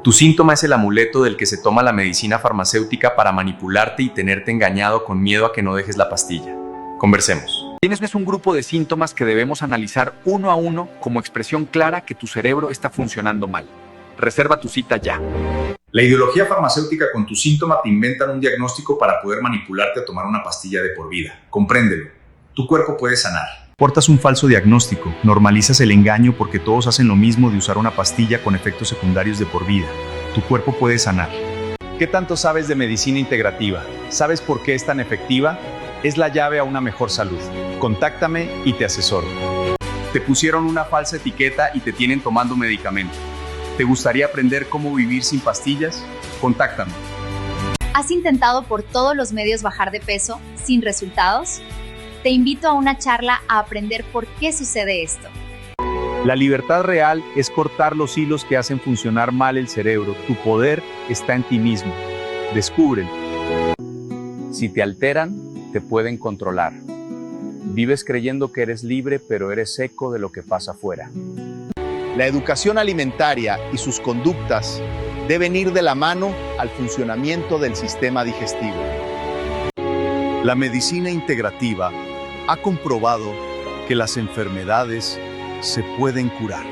Tu síntoma es el amuleto del que se toma la medicina farmacéutica para manipularte y tenerte engañado con miedo a que no dejes la pastilla. Conversemos. Tienes un grupo de síntomas que debemos analizar uno a uno como expresión clara que tu cerebro está funcionando mal. Reserva tu cita ya. La ideología farmacéutica con tu síntoma te inventan un diagnóstico para poder manipularte a tomar una pastilla de por vida. Compréndelo. Tu cuerpo puede sanar. Portas un falso diagnóstico, normalizas el engaño porque todos hacen lo mismo de usar una pastilla con efectos secundarios de por vida. Tu cuerpo puede sanar. ¿Qué tanto sabes de medicina integrativa? ¿Sabes por qué es tan efectiva? Es la llave a una mejor salud. Contáctame y te asesoro. Te pusieron una falsa etiqueta y te tienen tomando medicamento. ¿Te gustaría aprender cómo vivir sin pastillas? Contáctame. ¿Has intentado por todos los medios bajar de peso sin resultados? Te invito a una charla a aprender por qué sucede esto. La libertad real es cortar los hilos que hacen funcionar mal el cerebro. Tu poder está en ti mismo. Descúbrelo. Si te alteran, te pueden controlar. Vives creyendo que eres libre, pero eres eco de lo que pasa afuera. La educación alimentaria y sus conductas deben ir de la mano al funcionamiento del sistema digestivo. La medicina integrativa ha comprobado que las enfermedades se pueden curar.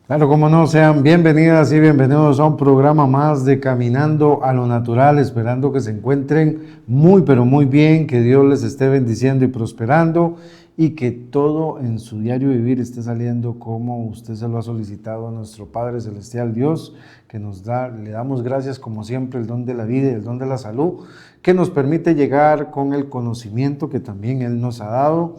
Claro, como no, sean bienvenidas y bienvenidos a un programa más de Caminando a lo Natural, esperando que se encuentren muy, pero muy bien, que Dios les esté bendiciendo y prosperando y que todo en su diario vivir esté saliendo como usted se lo ha solicitado a nuestro Padre Celestial Dios, que le damos gracias como siempre, el don de la vida y el don de la salud, que nos permite llegar con el conocimiento que también Él nos ha dado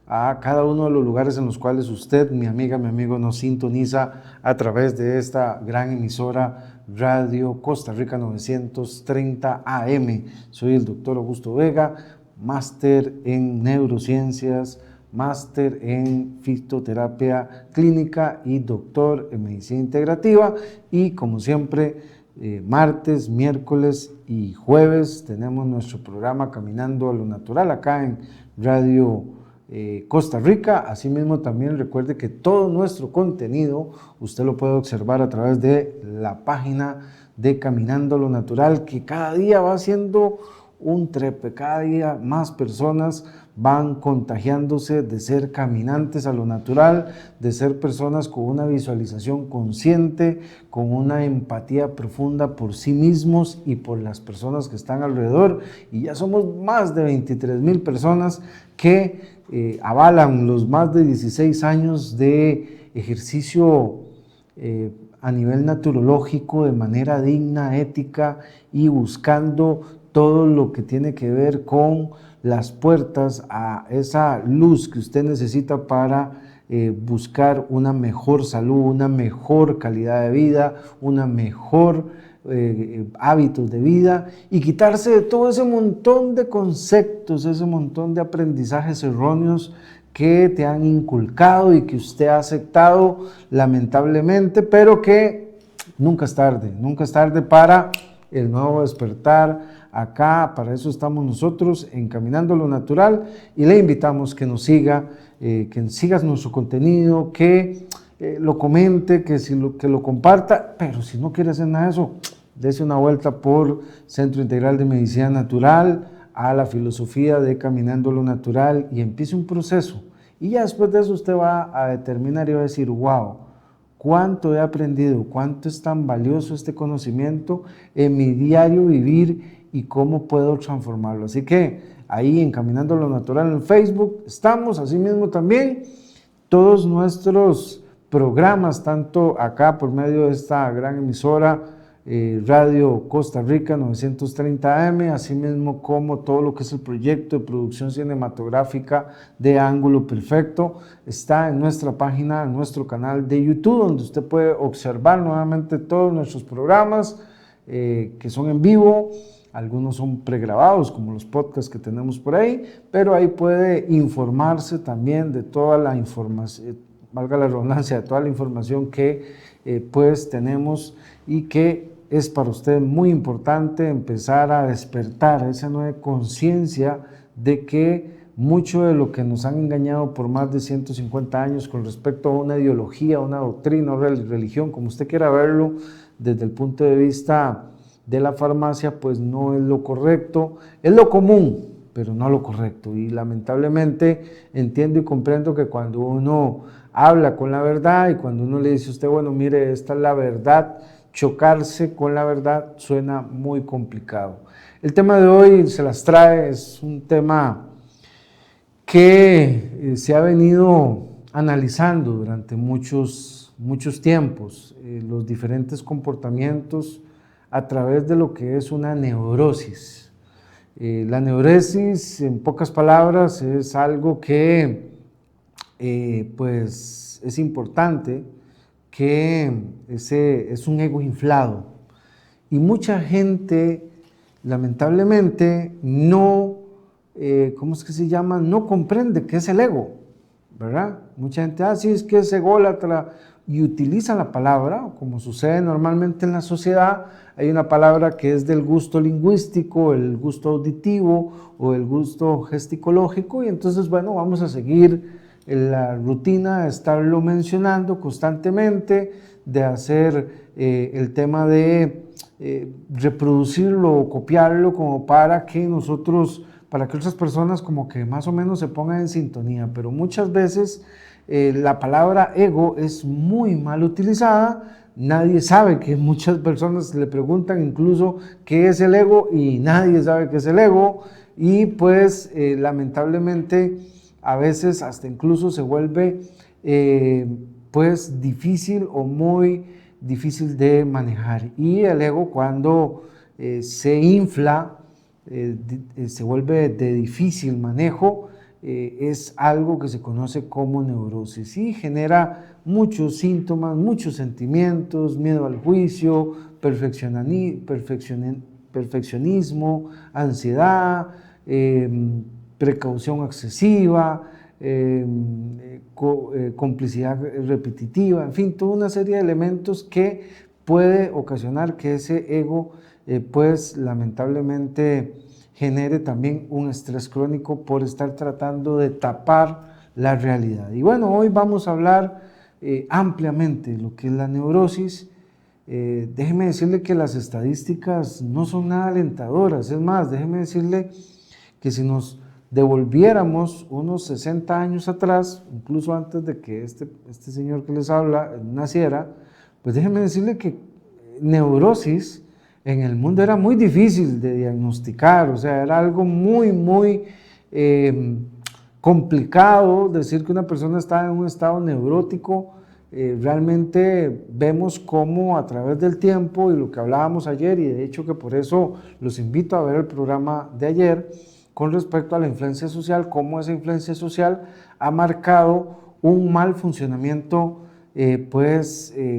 a cada uno de los lugares en los cuales usted, mi amiga, mi amigo, nos sintoniza a través de esta gran emisora Radio Costa Rica 930 AM. Soy el doctor Augusto Vega, máster en neurociencias, máster en fitoterapia clínica y doctor en medicina integrativa. Y como siempre, martes, miércoles y jueves tenemos nuestro programa Caminando a lo Natural acá en Radio Costa Rica. Asimismo, también recuerde que todo nuestro contenido usted lo puede observar a través de la página de Caminando a lo Natural, que cada día va haciendo un trepe, cada día más personas van contagiándose de ser caminantes a lo natural, de ser personas con una visualización consciente, con una empatía profunda por sí mismos y por las personas que están alrededor. Y ya somos más de 23,000 personas que avalan los más de 16 años de ejercicio a nivel naturológico de manera digna, ética y buscando todo lo que tiene que ver con las puertas a esa luz que usted necesita para buscar una mejor salud, una mejor calidad de vida, una mejor hábitos de vida y quitarse de todo ese montón de conceptos, ese montón de aprendizajes erróneos que te han inculcado y que usted ha aceptado lamentablemente, pero que nunca es tarde para el nuevo despertar. Acá para eso estamos nosotros en Caminando a lo Natural y le invitamos que nos siga, que sigas nuestro contenido, que lo comente, que lo comparta, pero si no quiere hacer nada de eso, dése una vuelta por Centro Integral de Medicina Natural, a la filosofía de Caminando a lo Natural y empiece un proceso. Y ya después de eso usted va a determinar y va a decir, wow, cuánto he aprendido, cuánto es tan valioso este conocimiento en mi diario vivir y cómo puedo transformarlo. Así que ahí en Caminando a lo Natural en Facebook estamos, asimismo también todos nuestros programas, tanto acá por medio de esta gran emisora Radio Costa Rica 930 AM, asimismo como todo lo que es el proyecto de producción cinematográfica de Ángulo Perfecto, está en nuestra página, en nuestro canal de YouTube, donde usted puede observar nuevamente todos nuestros programas que son en vivo. Algunos son pregrabados, como los podcasts que tenemos por ahí, pero ahí puede informarse también de toda la información, valga la redundancia, de toda la información que pues tenemos y que es para usted muy importante empezar a despertar esa nueva conciencia de que mucho de lo que nos han engañado por más de 150 años con respecto a una ideología, una doctrina o religión, como usted quiera verlo, desde el punto de vista de la farmacia, pues no es lo correcto, es lo común, pero no lo correcto. Y lamentablemente entiendo y comprendo que cuando uno habla con la verdad y cuando uno le dice a usted, bueno, mire, esta es la verdad, chocarse con la verdad suena muy complicado. El tema de hoy se las trae, es un tema que se ha venido analizando durante muchos tiempos, los diferentes comportamientos a través de lo que es una neurosis. La neurosis, en pocas palabras, es algo que pues es importante, que es un ego inflado. Y mucha gente, lamentablemente, no, ¿cómo es que se llama? No comprende qué es el ego, ¿verdad? Mucha gente, sí, es que es ególatra, y utiliza la palabra, como sucede normalmente en la sociedad. Hay una palabra que es del gusto lingüístico, el gusto auditivo o el gusto gesticológico, y entonces, bueno, vamos a seguir la rutina de estarlo mencionando constantemente, de hacer el tema de reproducirlo o copiarlo como para que otras personas como que más o menos se pongan en sintonía, pero muchas veces la palabra ego es muy mal utilizada. Nadie sabe, que muchas personas le preguntan incluso qué es el ego y nadie sabe qué es el ego, y pues lamentablemente a veces hasta incluso se vuelve pues difícil o muy difícil de manejar. Y el ego, cuando se infla, se vuelve de difícil manejo, es algo que se conoce como neurosis y genera muchos síntomas, muchos sentimientos: miedo al juicio, perfeccionismo, ansiedad, precaución excesiva, complicidad repetitiva, en fin, toda una serie de elementos que puede ocasionar que ese ego pues lamentablemente genere también un estrés crónico por estar tratando de tapar la realidad. Y bueno, hoy vamos a hablar ampliamente de lo que es la neurosis. Déjeme decirle que las estadísticas no son nada alentadoras. Es más, déjeme decirle que si nos devolviéramos unos 60 años atrás, incluso antes de que este señor que les habla naciera, pues déjeme decirle que neurosis en el mundo era muy difícil de diagnosticar. O sea, era algo muy complicado decir que una persona estaba en un estado neurótico. Realmente vemos cómo a través del tiempo, y lo que hablábamos ayer, y de hecho que por eso los invito a ver el programa de ayer con respecto a la influencia social, cómo esa influencia social ha marcado un mal funcionamiento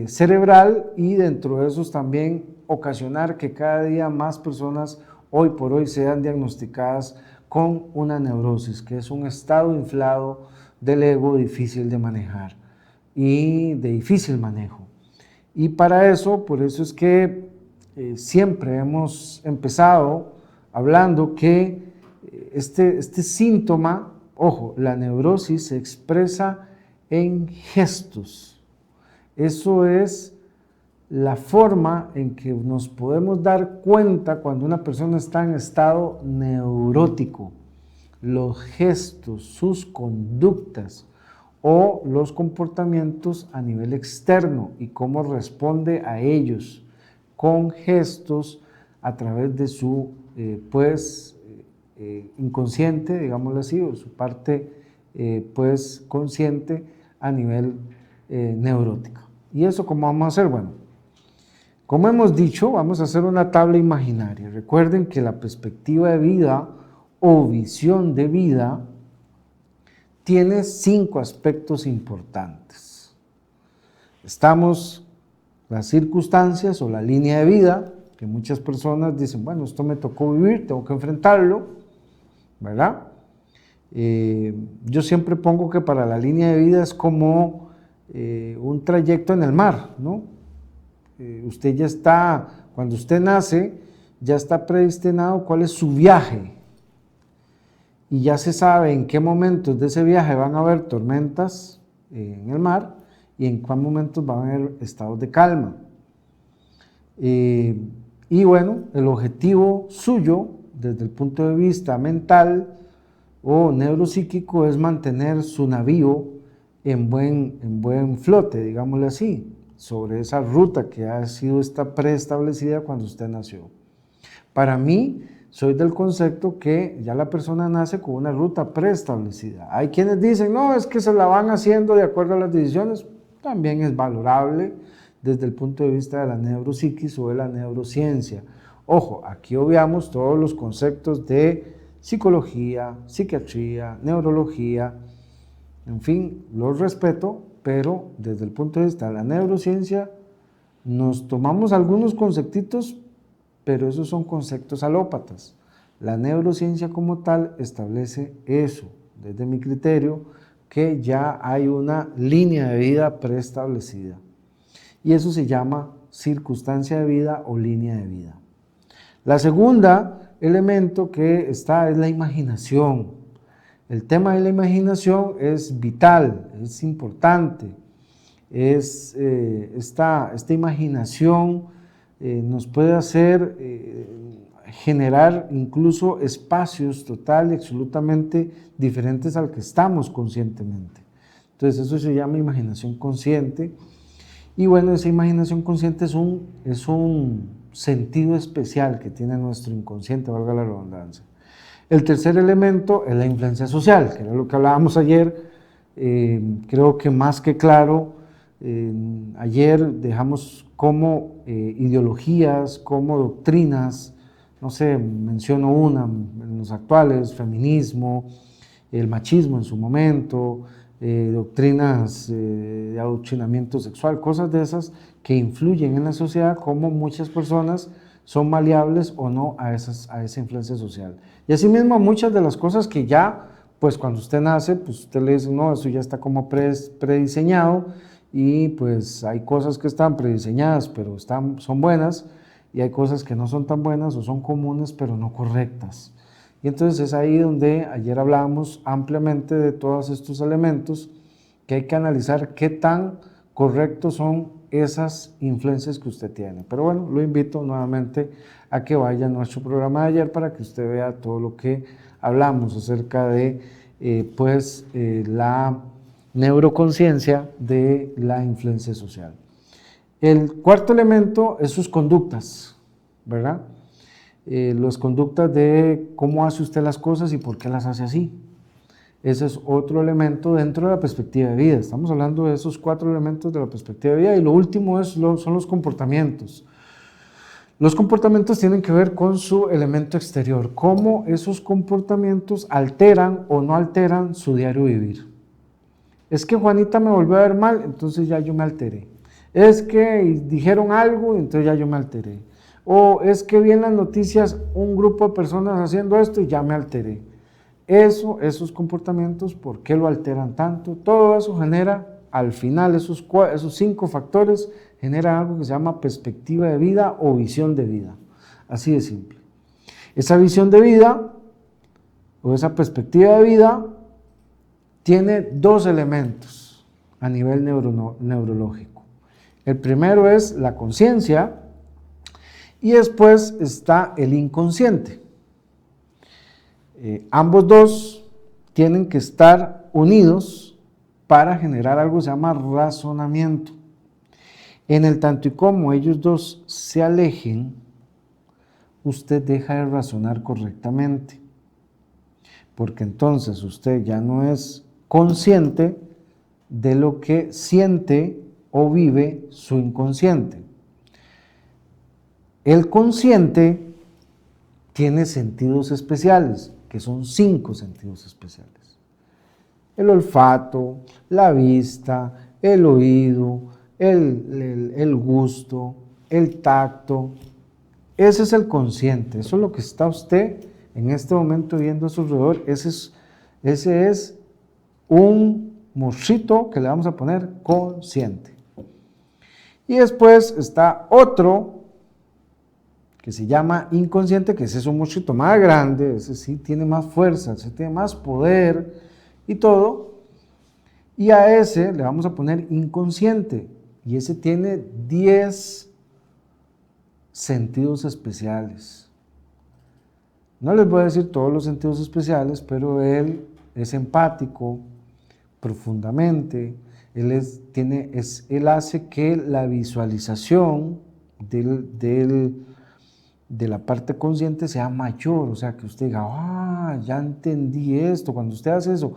cerebral, y dentro de esos también ocasionar que cada día más personas hoy por hoy sean diagnosticadas con una neurosis, que es un estado inflado del ego difícil de manejar y de difícil manejo. Y para eso, por eso es que siempre hemos empezado hablando que este síntoma, ojo, la neurosis se expresa en gestos. Eso es la forma en que nos podemos dar cuenta cuando una persona está en estado neurótico. Los gestos, sus conductas o los comportamientos a nivel externo y cómo responde a ellos con gestos a través de su inconsciente, digámoslo así, o su parte consciente a nivel neurótico. ¿Y eso cómo vamos a hacer? Bueno, como hemos dicho, vamos a hacer una tabla imaginaria. Recuerden que la perspectiva de vida o visión de vida tiene 5 aspectos importantes. Estamos las circunstancias o la línea de vida, que muchas personas dicen, bueno, esto me tocó vivir, tengo que enfrentarlo, ¿verdad? Yo siempre pongo que para la línea de vida es como un trayecto en el mar, ¿no? Usted ya está, Cuando usted nace, ya está predestinado cuál es su viaje. Y ya se sabe en qué momentos de ese viaje van a haber tormentas en el mar y en qué momentos van a haber estados de calma. Y bueno, el objetivo suyo, desde el punto de vista mental o neuropsíquico, es mantener su navío en buen flote, digámosle así, sobre esa ruta que ha sido preestablecida cuando usted nació. Para mí, soy del concepto que ya la persona nace con una ruta preestablecida. Hay quienes dicen, no, es que se la van haciendo de acuerdo a las decisiones. También es valorable desde el punto de vista de la neuropsiquis o de la neurociencia. Ojo, aquí obviamos todos los conceptos de psicología, psiquiatría, neurología, en fin, los respeto, pero desde el punto de vista de la neurociencia nos tomamos algunos conceptitos, pero esos son conceptos alópatas. La neurociencia como tal establece eso, desde mi criterio, que ya hay una línea de vida preestablecida. Y eso se llama circunstancia de vida o línea de vida. La segunda elemento que está es la imaginación. El tema de la imaginación es vital, es importante. Esta imaginación nos puede hacer generar incluso espacios total y absolutamente diferentes al que estamos conscientemente. Entonces eso se llama imaginación consciente. Y bueno, esa imaginación consciente es un sentido especial que tiene nuestro inconsciente, valga la redundancia. El tercer elemento es la influencia social, que era lo que hablábamos ayer. Creo que más que claro, ayer dejamos como ideologías, como doctrinas, no sé, menciono una en los actuales, feminismo, el machismo en su momento, doctrinas de adoctrinamiento sexual, cosas de esas que influyen en la sociedad, como muchas personas son maleables o no a esa influencia social. Y asimismo muchas de las cosas que ya, pues cuando usted nace, pues usted le dice, no, eso ya está como prediseñado, y pues hay cosas que están prediseñadas pero son buenas, y hay cosas que no son tan buenas o son comunes pero no correctas. Y entonces es ahí donde ayer hablábamos ampliamente de todos estos elementos que hay que analizar qué tan correctos son esas influencias que usted tiene. Pero bueno, lo invito nuevamente a que vaya a nuestro programa de ayer para que usted vea todo lo que hablamos acerca de la neuroconsciencia de la influencia social. El cuarto elemento es sus conductas, ¿verdad? Las conductas de cómo hace usted las cosas y por qué las hace así. Ese es otro elemento dentro de la perspectiva de vida. Estamos hablando de esos 4 elementos de la perspectiva de vida, y lo último son los comportamientos. Los comportamientos tienen que ver con su elemento exterior, cómo esos comportamientos alteran o no alteran su diario vivir. Es que Juanita me volvió a ver mal, entonces ya yo me alteré. Es que dijeron algo, entonces ya yo me alteré. O es que vi en las noticias un grupo de personas haciendo esto y ya me alteré. Esos comportamientos, ¿por qué lo alteran tanto? Todo eso genera, al final, esos 5 factores generan algo que se llama perspectiva de vida o visión de vida. Así de simple. Esa visión de vida o esa perspectiva de vida tiene 2 elementos a nivel neurológico. El primero es la conciencia y después está el inconsciente. Ambos 2 tienen que estar unidos para generar algo que se llama razonamiento. En el tanto y como ellos 2 se alejen, usted deja de razonar correctamente, porque entonces usted ya no es consciente de lo que siente o vive su inconsciente. El consciente tiene sentidos especiales, que son 5 sentidos especiales. El olfato, la vista, el oído, el gusto, el tacto. Ese es el consciente, eso es lo que está usted en este momento viendo a su alrededor. Ese es un monstruito que le vamos a poner consciente. Y después está otro que se llama inconsciente, que ese es un mucho más grande, ese sí tiene más fuerza, ese tiene más poder y todo. Y a ese le vamos a poner inconsciente, y ese tiene 10 sentidos especiales. No les voy a decir todos los sentidos especiales, pero él es empático profundamente, él hace que la visualización de la parte consciente sea mayor, o sea, que usted diga, ya entendí esto. Cuando usted hace eso,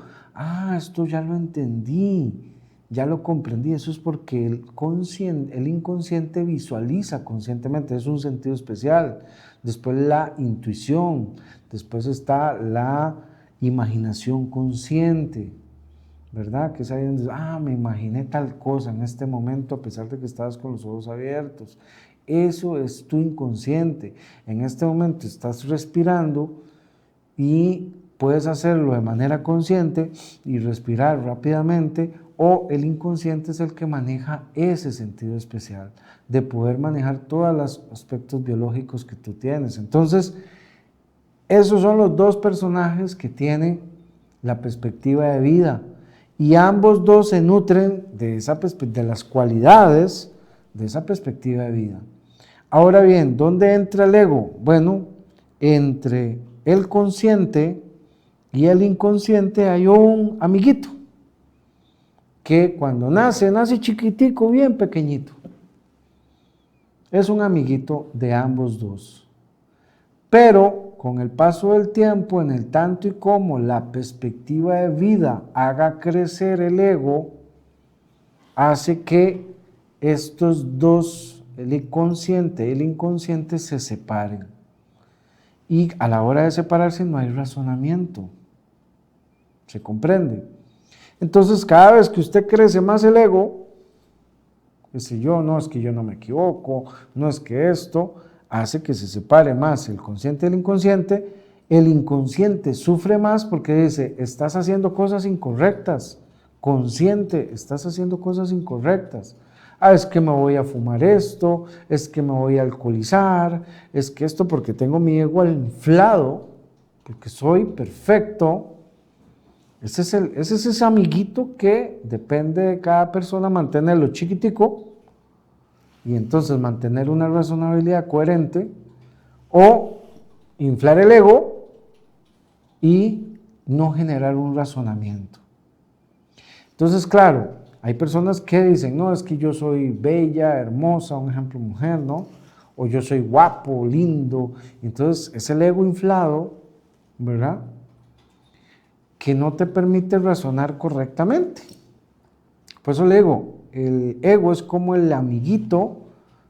esto ya lo entendí, ya lo comprendí. Eso es porque el inconsciente visualiza conscientemente, es un sentido especial. Después la intuición, después está la imaginación consciente, ¿verdad? Que es ahí donde, me imaginé tal cosa en este momento a pesar de que estabas con los ojos abiertos. Eso es tu inconsciente. En este momento estás respirando y puedes hacerlo de manera consciente y respirar rápidamente, o el inconsciente es el que maneja ese sentido especial de poder manejar todos los aspectos biológicos que tú tienes. Entonces, esos son los dos personajes que tienen la perspectiva de vida, y ambos dos se nutren de las cualidades de esa perspectiva de vida. Ahora bien, ¿dónde entra el ego? Bueno, entre el consciente y el inconsciente hay un amiguito que cuando nace chiquitico, bien pequeñito. Es un amiguito de ambos dos. Pero con el paso del tiempo, en el tanto y como la perspectiva de vida haga crecer el ego, hace que estos dos, el consciente y el inconsciente, se separen. Y a la hora de separarse no hay razonamiento. ¿Se comprende? Entonces, cada vez que usted crece más el ego, es que yo no me equivoco, no es que esto, hace que se separe más el consciente del inconsciente. El inconsciente sufre más porque dice, estás haciendo cosas incorrectas. Consciente, estás haciendo cosas incorrectas. Es que me voy a fumar esto, es que me voy a alcoholizar, es que esto porque tengo mi ego inflado, porque soy perfecto. Ese es ese amiguito que depende de cada persona mantenerlo chiquitico, y entonces mantener una razonabilidad coherente, o inflar el ego y no generar un razonamiento. Entonces, claro, hay personas que dicen, no, es que yo soy bella, hermosa, un ejemplo mujer, ¿no? O yo soy guapo, lindo. Entonces, es el ego inflado, ¿verdad?, que no te permite razonar correctamente. Por eso el ego es como el amiguito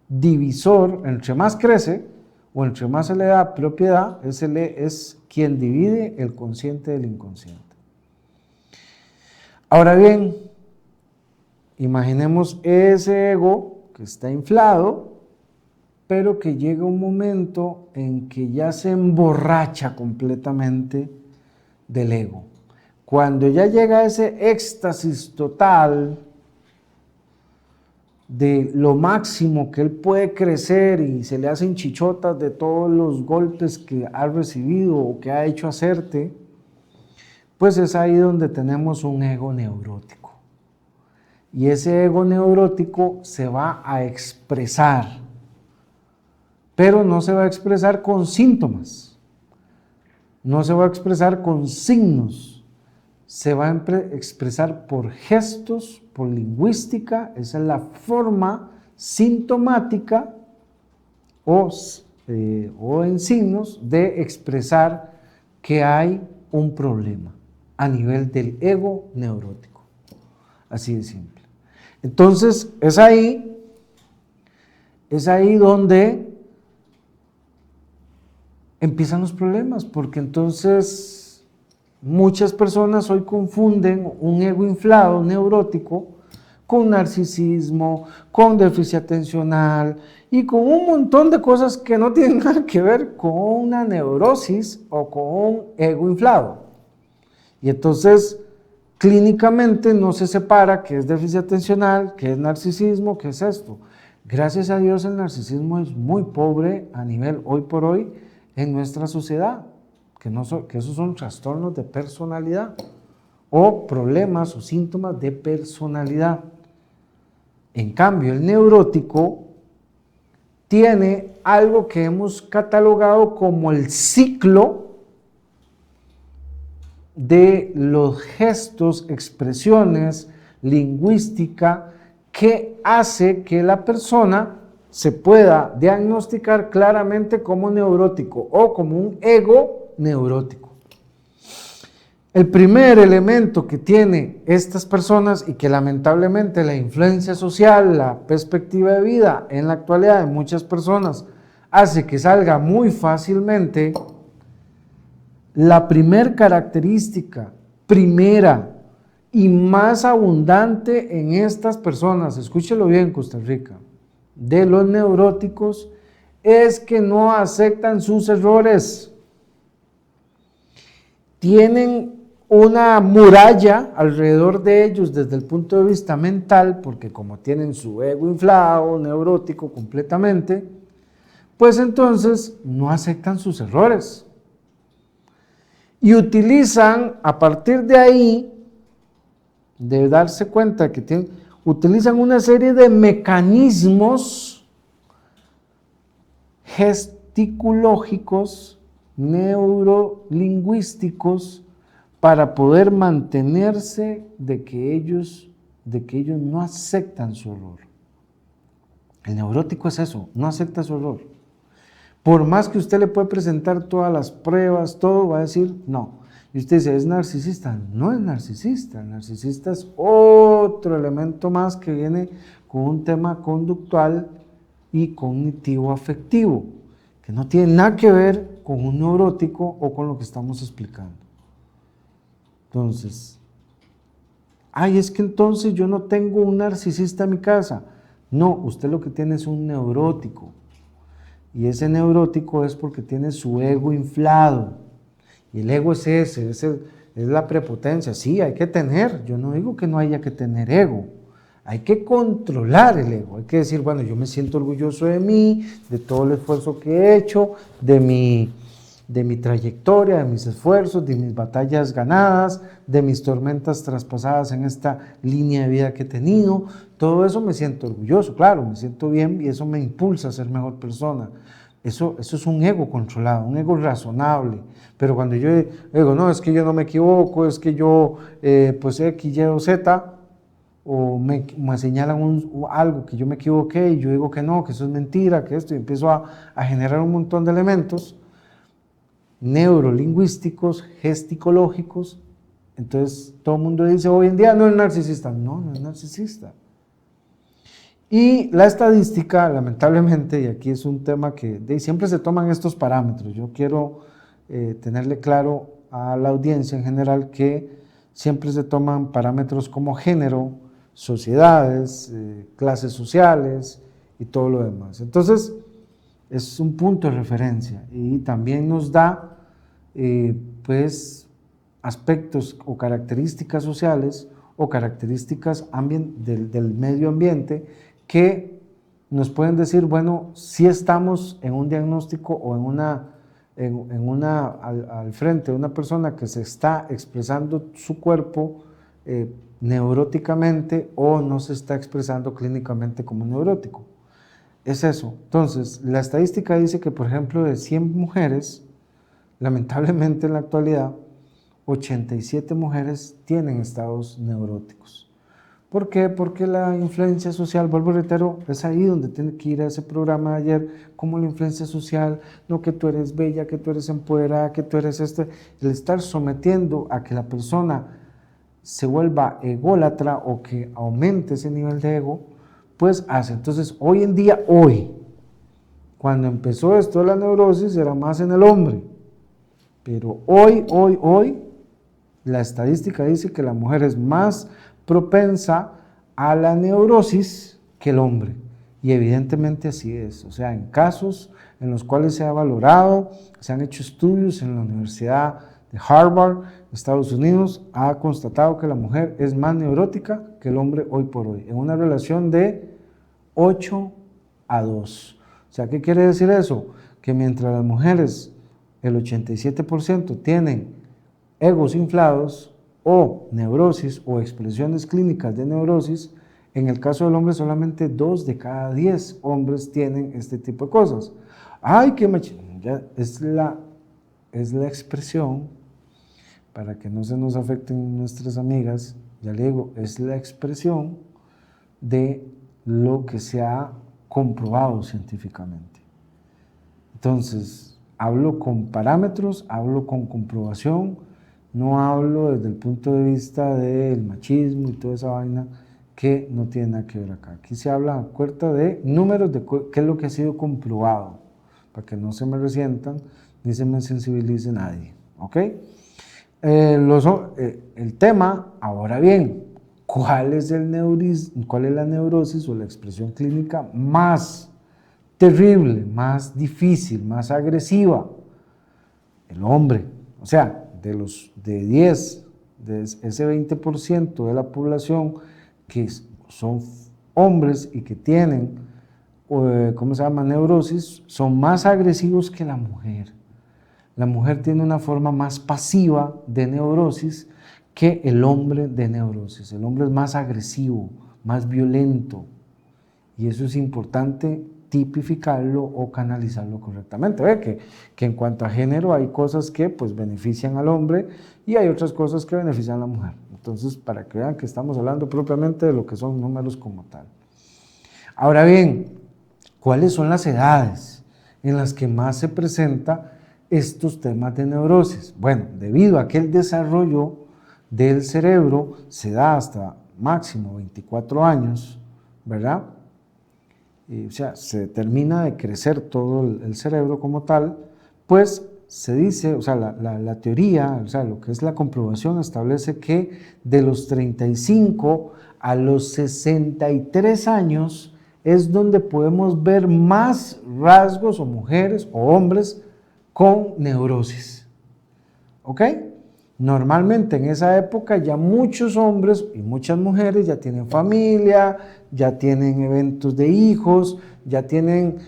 divisor. Entre más crece o entre más se le da propiedad, es quien divide el consciente del inconsciente. Ahora bien, imaginemos ese ego que está inflado, pero que llega un momento en que ya se emborracha completamente del ego. Cuando ya llega ese éxtasis total de lo máximo que él puede crecer y se le hacen chichotas de todos los golpes que ha recibido o que ha hecho hacerte, pues es ahí donde tenemos un ego neurótico. Y ese ego neurótico se va a expresar, pero no se va a expresar con síntomas, no se va a expresar con signos, se va a expresar por gestos, por lingüística. Esa es la forma sintomática o en signos de expresar que hay un problema a nivel del ego neurótico. Así de simple. Entonces, es ahí donde empiezan los problemas, porque entonces muchas personas hoy confunden un ego inflado, neurótico, con narcisismo, con déficit atencional y con un montón de cosas que no tienen nada que ver con una neurosis o con un ego inflado. Y entonces, clínicamente no se separa qué es déficit atencional, qué es narcisismo, qué es esto. Gracias a Dios el narcisismo es muy pobre a nivel hoy por hoy en nuestra sociedad, que esos son trastornos de personalidad o problemas o síntomas de personalidad. En cambio, el neurótico tiene algo que hemos catalogado como el ciclo de los gestos, expresiones, lingüística, que hace que la persona se pueda diagnosticar claramente como neurótico o como un ego neurótico. El primer elemento que tiene estas personas y que lamentablemente la influencia social, la perspectiva de vida en la actualidad de muchas personas hace que salga muy fácilmente, la primer característica, primera y más abundante en estas personas, escúchelo bien Costa Rica, de los neuróticos, es que no aceptan sus errores. Tienen una muralla alrededor de ellos desde el punto de vista mental, porque como tienen su ego inflado, neurótico completamente, pues entonces no aceptan sus errores. Y utilizan, a partir de ahí, de darse cuenta que utilizan una serie de mecanismos gesticulógicos, neurolingüísticos, para poder mantenerse de que ellos no aceptan su error. El neurótico es eso, no acepta su error. Por más que usted le puede presentar todas las pruebas, todo, va a decir no. Y usted dice, ¿es narcisista? No es narcisista. El narcisista es otro elemento más que viene con un tema conductual y cognitivo afectivo, que no tiene nada que ver con un neurótico o con lo que estamos explicando. Entonces, es que entonces yo no tengo un narcisista en mi casa. No, usted lo que tiene es un neurótico. Y ese neurótico es porque tiene su ego inflado. Y el ego es es la prepotencia. Sí, hay que tener, yo no digo que no haya que tener ego. Hay que controlar el ego. Hay que decir, bueno, yo me siento orgulloso de mí, de todo el esfuerzo que he hecho, de mi trayectoria, de mis esfuerzos, de mis batallas ganadas, de mis tormentas traspasadas en esta línea de vida que he tenido. Todo eso me siento orgulloso, claro, me siento bien y eso me impulsa a ser mejor persona. Eso es un ego controlado, un ego razonable. Pero cuando yo digo, no, es que yo no me equivoco, es que yo, pues X, Y o Z, o me señalan algo que yo me equivoqué y yo digo que no, que eso es mentira, que esto, y empiezo a generar un montón de elementos neurolingüísticos, gesticológicos. Entonces todo el mundo dice hoy en día no es narcisista. No es narcisista. Y la estadística, lamentablemente, y aquí es un tema que siempre se toman estos parámetros. Yo quiero tenerle claro a la audiencia en general que siempre se toman parámetros como género, sociedades, clases sociales y todo lo demás. Entonces, es un punto de referencia y también nos da pues aspectos o características sociales o características del medio ambiente que nos pueden decir, bueno, si estamos en un diagnóstico o al frente de una persona que se está expresando su cuerpo neuróticamente o no se está expresando clínicamente como neurótico. Es eso. Entonces, la estadística dice que, por ejemplo, de 100 mujeres, lamentablemente en la actualidad, 87 mujeres tienen estados neuróticos. ¿Por qué? Porque la influencia social, vuelvo y reitero, es ahí donde tiene que ir a ese programa de ayer, como la influencia social, no que tú eres bella, que tú eres empoderada, que tú eres el estar sometiendo a que la persona se vuelva ególatra o que aumente ese nivel de ego, pues hace. Entonces, hoy en día, cuando empezó esto de la neurosis, era más en el hombre. Pero hoy, la estadística dice que la mujer es más propensa a la neurosis que el hombre. Y evidentemente así es. O sea, en casos en los cuales se ha valorado, se han hecho estudios en la Universidad de Harvard, Estados Unidos, ha constatado que la mujer es más neurótica que el hombre hoy por hoy, en una relación de 8 a 2. O sea, ¿qué quiere decir eso? Que mientras las mujeres, el 87% tienen egos inflados o neurosis o expresiones clínicas de neurosis, en el caso del hombre solamente 2 de cada 10 hombres tienen este tipo de cosas. ¡Ay, qué machismo! Ya es la expresión, para que no se nos afecten nuestras amigas, ya le digo, es la expresión de lo que se ha comprobado científicamente. Entonces, hablo con parámetros, hablo con comprobación, no hablo desde el punto de vista del machismo y toda esa vaina que no tiene nada que ver acá. Aquí se habla a puerta de números de qué es lo que ha sido comprobado, para que no se me resientan ni se me sensibilice nadie, ¿ok? El tema, ahora bien, ¿cuál es la neurosis o la expresión clínica más terrible, más difícil, más agresiva? El hombre. O sea, de ese 20% de la población que son hombres y que tienen, neurosis, son más agresivos que la mujer. La mujer tiene una forma más pasiva de neurosis que el hombre de neurosis. El hombre es más agresivo, más violento, y eso es importante tipificarlo o canalizarlo correctamente. Ve que en cuanto a género hay cosas que pues benefician al hombre y hay otras cosas que benefician a la mujer. Entonces, para que vean que estamos hablando propiamente de lo que son números como tal. Ahora bien, ¿cuáles son las edades en las que más se presenta estos temas de neurosis? Bueno, debido a que el desarrollo del cerebro se da hasta máximo 24 años, ¿verdad? O sea, se termina de crecer todo el cerebro como tal, pues se dice, o sea, la teoría, o sea, lo que es la comprobación establece que de los 35 a los 63 años es donde podemos ver más rasgos o mujeres o hombres con neurosis, ¿ok? Normalmente en esa época ya muchos hombres y muchas mujeres ya tienen familia, ya tienen eventos de hijos, ya tienen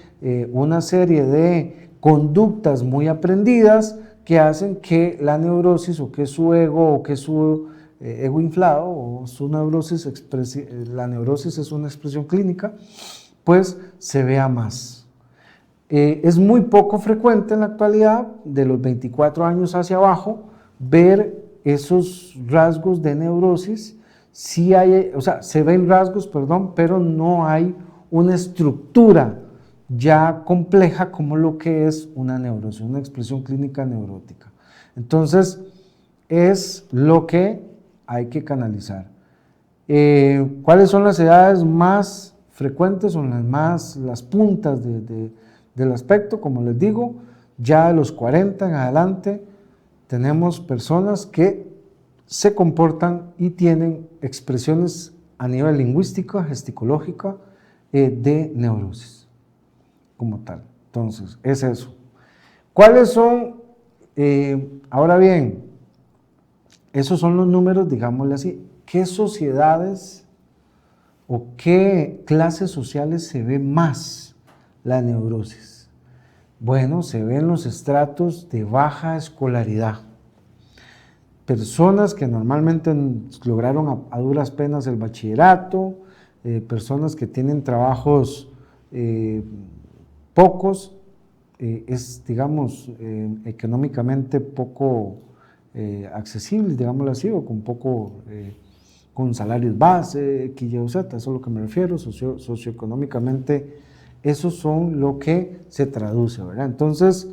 una serie de conductas muy aprendidas que hacen que la neurosis o que su ego o que su ego inflado o su neurosis, la neurosis es una expresión clínica, pues se vea más. Es muy poco frecuente en la actualidad, de los 24 años hacia abajo, ver esos rasgos de neurosis. Sí hay, o sea, se ven rasgos, perdón, pero no hay una estructura ya compleja como lo que es una neurosis, una expresión clínica neurótica. Entonces, es lo que hay que canalizar. ¿Cuáles son las edades más frecuentes? Son las puntas del aspecto, como les digo, ya de los 40 en adelante tenemos personas que se comportan y tienen expresiones a nivel lingüístico, gesticulógico, de neurosis como tal. Entonces, es eso. ¿Cuáles son? Ahora bien, esos son los números, digámosle así. ¿Qué sociedades o qué clases sociales se ve más la neurosis? Bueno, se ven los estratos de baja escolaridad. Personas que normalmente lograron a duras penas el bachillerato, personas que tienen trabajos pocos, digamos, económicamente poco accesibles, digámoslo así, o con salarios base, X, Y o Z, eso es a lo que me refiero, socioeconómicamente, esos son lo que se traduce, ¿verdad? Entonces,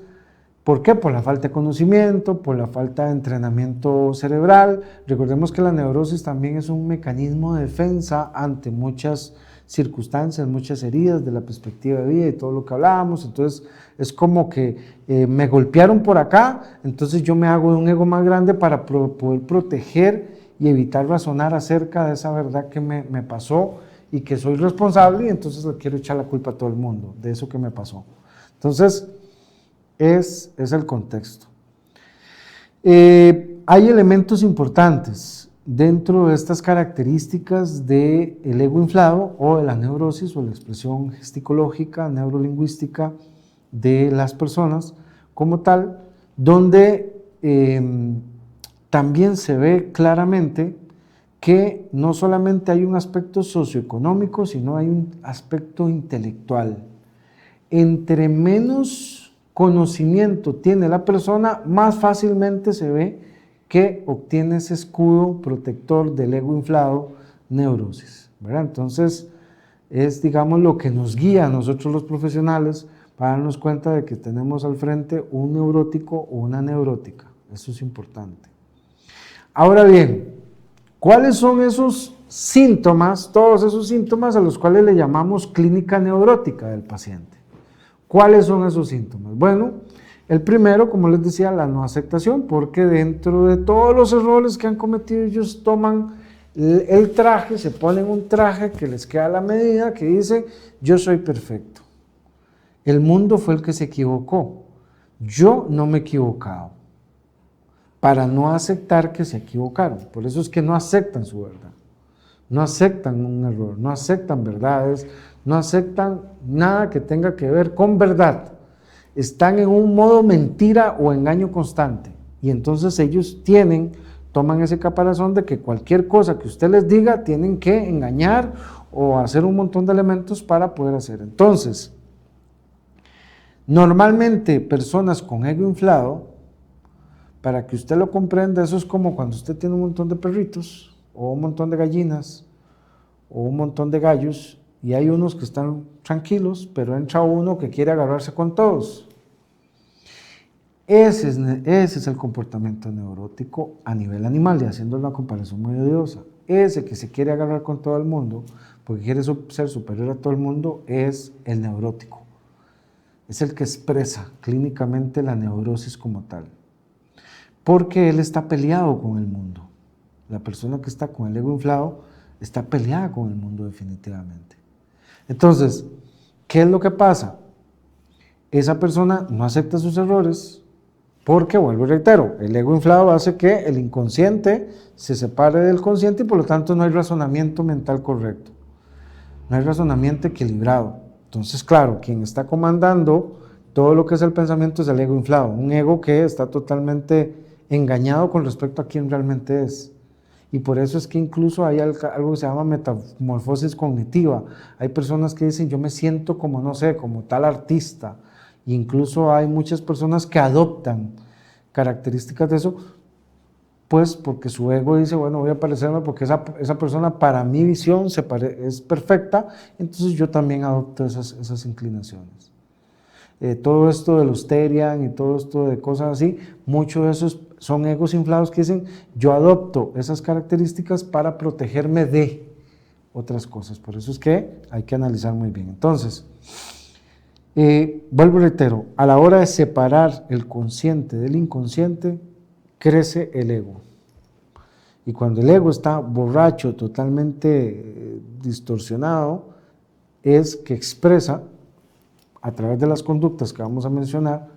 ¿por qué? Por la falta de conocimiento, por la falta de entrenamiento cerebral. Recordemos que la neurosis también es un mecanismo de defensa ante muchas circunstancias, muchas heridas de la perspectiva de vida y todo lo que hablábamos. Entonces, es como que me golpearon por acá, entonces yo me hago de un ego más grande para poder proteger y evitar razonar acerca de esa verdad que me pasó y que soy responsable, y entonces le quiero echar la culpa a todo el mundo de eso que me pasó. Entonces, es el contexto. Hay elementos importantes. dentro de estas características del ego inflado o de la neurosis o la expresión gesticológica, neurolingüística de las personas como tal, donde también se ve claramente que no solamente hay un aspecto socioeconómico, sino hay un aspecto intelectual. Entre menos conocimiento tiene la persona, más fácilmente se ve que obtiene ese escudo protector del ego inflado, neurosis, ¿verdad? Entonces, es, digamos, lo que nos guía a nosotros los profesionales para darnos cuenta de que tenemos al frente un neurótico o una neurótica. Eso es importante. Ahora bien, ¿cuáles son esos síntomas, todos esos síntomas a los cuales le llamamos clínica neurótica del paciente? ¿Cuáles son esos síntomas? Bueno, el primero, como les decía, la no aceptación, porque dentro de todos los errores que han cometido, ellos toman el traje, se ponen un traje que les queda a la medida, que dice, yo soy perfecto. El mundo fue el que se equivocó. Yo no me he equivocado. Para no aceptar que se equivocaron. Por eso es que no aceptan su verdad. No aceptan un error, no aceptan verdades, no aceptan nada que tenga que ver con verdad. Están en un modo mentira o engaño constante. Y entonces ellos toman ese caparazón de que cualquier cosa que usted les diga, tienen que engañar o hacer un montón de elementos para poder hacer. Entonces, normalmente personas con ego inflado, para que usted lo comprenda, eso es como cuando usted tiene un montón de perritos, o un montón de gallinas, o un montón de gallos, y hay unos que están tranquilos, pero entra uno que quiere agarrarse con todos. Ese es el comportamiento neurótico a nivel animal, y haciendo una comparación muy odiosa. Ese que se quiere agarrar con todo el mundo, porque quiere ser superior a todo el mundo, es el neurótico. Es el que expresa clínicamente la neurosis como tal. Porque él está peleado con el mundo. La persona que está con el ego inflado está peleada con el mundo definitivamente. Entonces, ¿qué es lo que pasa? Esa persona no acepta sus errores porque, vuelvo y reitero, el ego inflado hace que el inconsciente se separe del consciente y por lo tanto no hay razonamiento mental correcto. No hay razonamiento equilibrado. Entonces, claro, quien está comandando todo lo que es el pensamiento es el ego inflado, un ego que está totalmente engañado con respecto a quién realmente es. Y por eso es que incluso hay algo que se llama metamorfosis cognitiva. Hay personas que dicen, yo me siento como, no sé, como tal artista. E incluso hay muchas personas que adoptan características de eso, pues porque su ego dice, bueno, voy a parecerme porque esa persona para mi visión es perfecta, entonces yo también adopto esas inclinaciones. Todo esto de los Terian y todo esto de cosas así, muchos de esos son egos inflados que dicen, yo adopto esas características para protegerme de otras cosas. Por eso es que hay que analizar muy bien. Entonces, vuelvo y reitero, a la hora de separar el consciente del inconsciente, crece el ego. Y cuando el ego está borracho, totalmente distorsionado, es que expresa a través de las conductas que vamos a mencionar,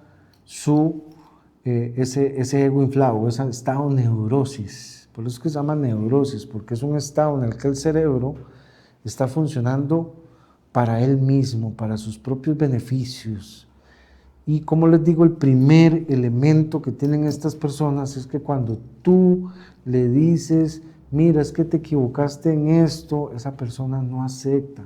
ese ego inflado, ese estado de neurosis. Por eso es que se llama neurosis, porque es un estado en el que el cerebro está funcionando para él mismo, para sus propios beneficios. Y como les digo, el primer elemento que tienen estas personas es que cuando tú le dices, mira, es que te equivocaste en esto, esa persona no acepta.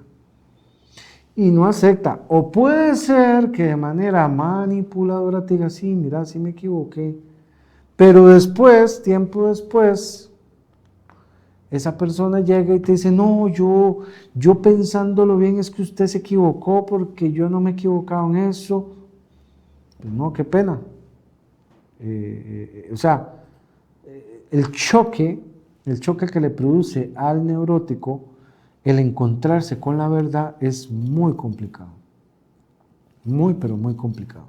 Y no acepta. O puede ser que de manera manipuladora te diga, sí, mira, sí me equivoqué. Pero después, tiempo después, esa persona llega y te dice, no, yo pensándolo bien es que usted se equivocó porque yo no me he equivocado en eso. Pues no, qué pena. O sea, el choque que le produce al neurótico, el encontrarse con la verdad es muy complicado. Muy, pero muy complicado.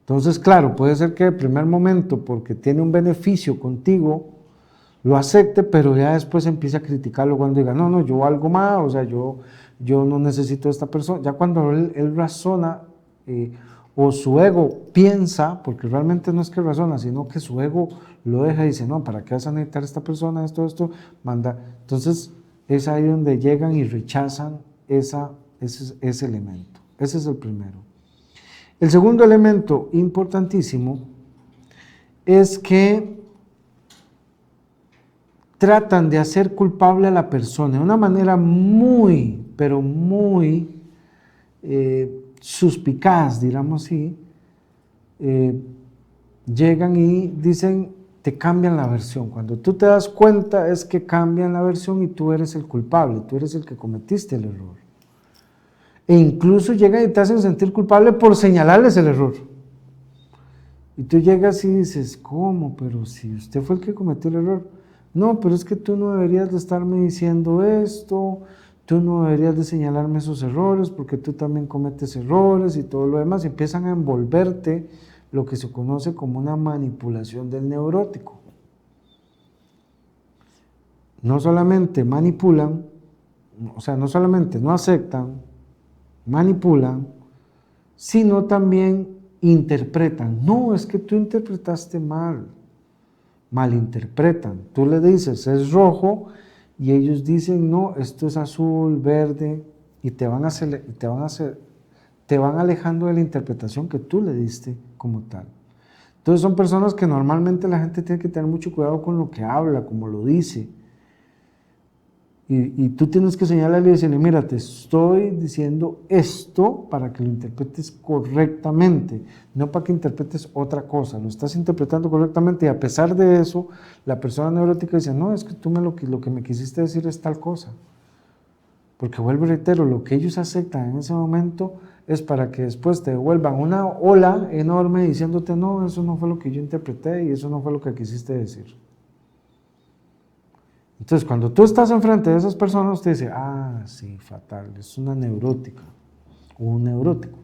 Entonces, claro, puede ser que el primer momento, porque tiene un beneficio contigo, lo acepte, pero ya después empiece a criticarlo cuando diga, no, yo valgo más, o sea, yo no necesito a esta persona. Ya cuando él razona o su ego piensa, porque realmente no es que razona, sino que su ego lo deja y dice, no, ¿para qué vas a necesitar esta persona? Esto, manda. Entonces es ahí donde llegan y rechazan ese elemento. Ese es el primero. El segundo elemento importantísimo es que tratan de hacer culpable a la persona de una manera muy, pero muy suspicaz, digamos así. Llegan y dicen, te cambian la versión. Cuando tú te das cuenta es que cambian la versión y tú eres el culpable, tú eres el que cometiste el error. E incluso llegan y te hacen sentir culpable por señalarles el error. Y tú llegas y dices, ¿cómo? Pero si usted fue el que cometió el error. No, pero es que tú no deberías de estarme diciendo esto, tú no deberías de señalarme esos errores porque tú también cometes errores y todo lo demás. Y empiezan a envolverte lo que se conoce como una manipulación del neurótico. No solamente manipulan, o sea, no solamente no aceptan, manipulan, sino también interpretan. No, es que tú interpretaste mal. Malinterpretan. Tú le dices, es rojo, y ellos dicen, no, esto es azul, verde, y te van alejando de la interpretación que tú le diste como tal. Entonces son personas que normalmente la gente tiene que tener mucho cuidado con lo que habla, como lo dice. Y tú tienes que señalarle y decirle, mira, te estoy diciendo esto para que lo interpretes correctamente, no para que interpretes otra cosa, lo estás interpretando correctamente y a pesar de eso, la persona neurótica dice, no, es que tú lo que me quisiste decir es tal cosa. Porque vuelvo y reitero, lo que ellos aceptan en ese momento es para que después te devuelvan una ola enorme diciéndote, no, eso no fue lo que yo interpreté y eso no fue lo que quisiste decir. Entonces, cuando tú estás enfrente de esas personas, usted dice, ah, sí, fatal, es una neurótica o un neurótico.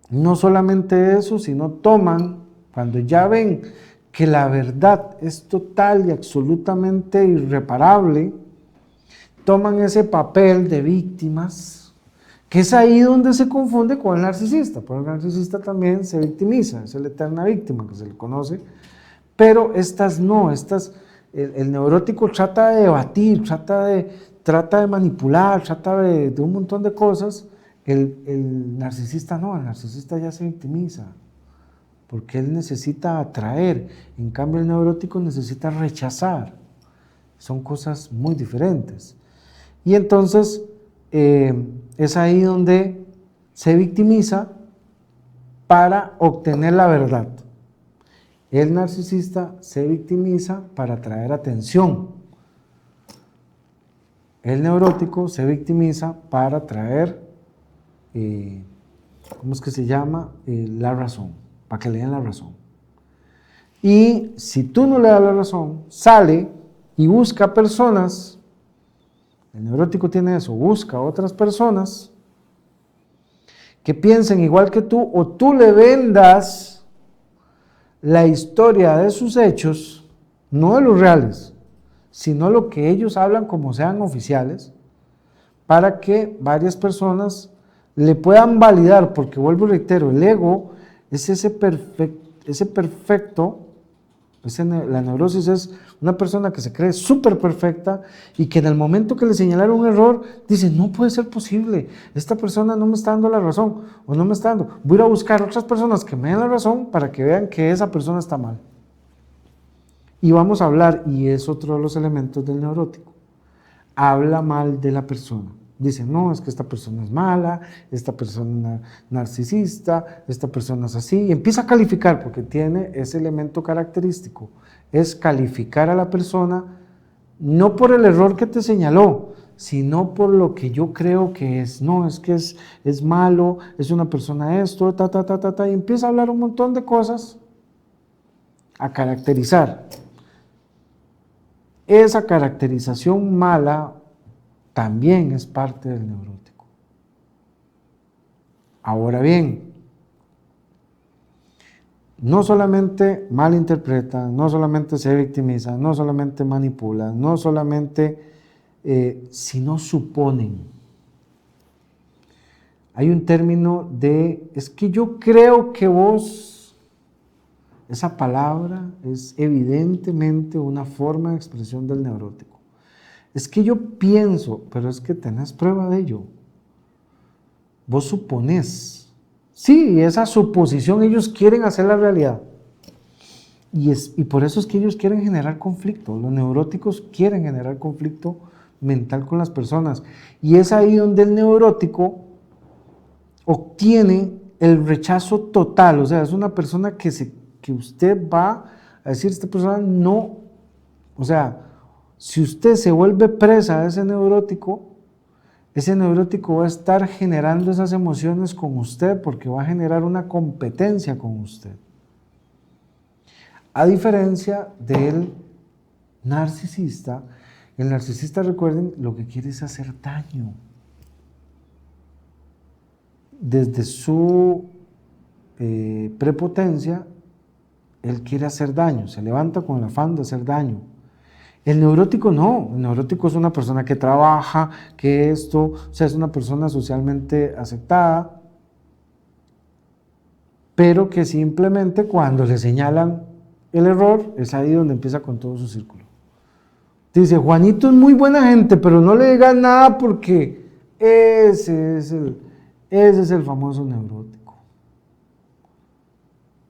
No solamente eso, sino toman, cuando ya ven que la verdad es total y absolutamente irreparable, toman ese papel de víctimas, que es ahí donde se confunde con el narcisista, porque el narcisista también se victimiza, es la eterna víctima que se le conoce. Pero estas no, el neurótico trata de debatir, trata de manipular, trata de un montón de cosas. El narcisista no, el narcisista ya se victimiza, porque él necesita atraer, en cambio el neurótico necesita rechazar. Son cosas muy diferentes. Y entonces es ahí donde se victimiza para obtener la verdad. El narcisista se victimiza para atraer atención. El neurótico se victimiza para atraer, ¿cómo es que se llama? La razón, para que le den la razón. Y si tú no le das la razón, sale y busca personas, el neurótico tiene eso, busca otras personas que piensen igual que tú o tú le vendas la historia de sus hechos, no de los reales, sino lo que ellos hablan como sean oficiales, para que varias personas le puedan validar, porque vuelvo y reitero, el ego es la neurosis es una persona que se cree súper perfecta y que en el momento que le señalaron un error, dice, no puede ser posible, esta persona no me está dando la razón, o no me está dando, voy a ir a buscar otras personas que me den la razón para que vean que esa persona está mal. Y vamos a hablar, y es otro de los elementos del neurótico, habla mal de la persona. Dice, no, es que esta persona es mala, esta persona es narcisista, esta persona es así, y empieza a calificar porque tiene ese elemento característico, es calificar a la persona no por el error que te señaló, sino por lo que yo creo que es. No, es que es malo, es una persona esto, y empieza a hablar un montón de cosas, a caracterizar. Esa caracterización mala también es parte del neurótico. Ahora bien, no solamente malinterpretan, no solamente se victimizan, no solamente manipulan, no solamente, sino suponen. hay un término de, es que yo creo que vos, esa palabra es evidentemente una forma de expresión del neurótico. Es que yo pienso, pero es que tenés prueba de ello. Vos suponés. Sí, esa suposición ellos quieren hacer la realidad. Y por eso es que ellos quieren generar conflicto. Los neuróticos quieren generar conflicto mental con las personas. Y es ahí donde el neurótico obtiene el rechazo total. O sea, es una persona que usted va a decir, esta persona no. O sea, si usted se vuelve presa de ese neurótico va a estar generando esas emociones con usted porque va a generar una competencia con usted. A diferencia del narcisista, el narcisista, recuerden, lo que quiere es hacer daño. Desde su prepotencia, él quiere hacer daño, se levanta con el afán de hacer daño. El neurótico no, el neurótico es una persona que trabaja, que o sea, es una persona socialmente aceptada, pero que simplemente cuando le señalan el error, es ahí donde empieza con todo su círculo. Dice, Juanito es muy buena gente, pero no le digas nada porque ese es el famoso neurótico.